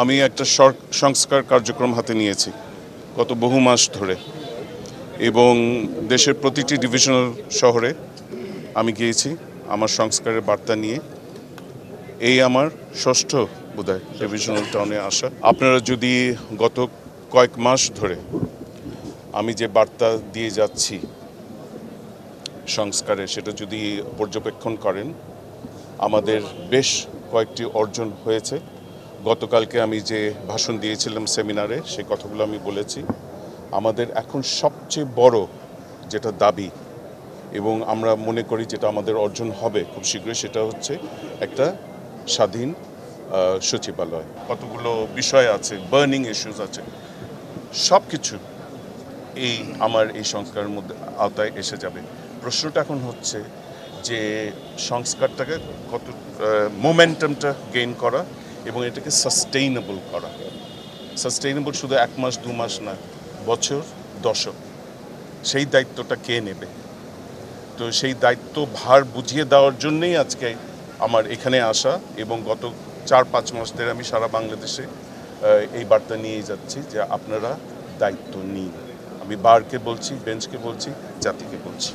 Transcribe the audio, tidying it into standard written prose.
আমি একটা সংস্কার কার্যক্রম হাতে নিয়েছি গত বহু মাস ধরে, এবং দেশের প্রতিটি ডিভিশনাল শহরে আমি গিয়েছি আমার সংস্কারের বার্তা নিয়ে। এই আমার ষষ্ঠ বোধহয় ডিভিশনাল টাউনে আসা। আপনারা যদি গত কয়েক মাস ধরে আমি যে বার্তা দিয়ে যাচ্ছি সংস্কারে, সেটা যদি পর্যবেক্ষণ করেন, আমাদের বেশ কয়েকটি অর্জন হয়েছে। গতকালকে আমি যে ভাষণ দিয়েছিলাম সেমিনারে, সেই কথাগুলো আমি বলেছি। আমাদের এখন সবচেয়ে বড় যেটা দাবি, এবং আমরা মনে করি যেটা আমাদের অর্জন হবে খুব শীঘ্রই, সেটা হচ্ছে একটা স্বাধীন সচিবালয়। কতগুলো বিষয় আছে, বার্নিং ইস্যুস আছে, সব কিছু আমার এই সংস্কারের মধ্যে আওতায় এসে যাবে। প্রশ্নটা এখন হচ্ছে যে সংস্কারটাকে কত মোমেন্টামটা গেইন করা এবং এটাকে সাস্টেইনেবল করা। সাস্টেইনেবল শুধু 1 মাস 2 মাস না, বছর দশক। সেই দায়িত্বটা কে নেবে? তো সেই দায়িত্ব ভার বুঝিয়ে দেওয়ার জন্যই আজকে আমার এখানে আসা, এবং গত 4-5 মাস ধরে আমি সারা বাংলাদেশে এই বার্তা নিয়ে যাচ্ছি যে আপনারা দায়িত্ব নিন। আমি বারকে বলছি, বেঞ্চকে বলছি, জাতিকে বলছি।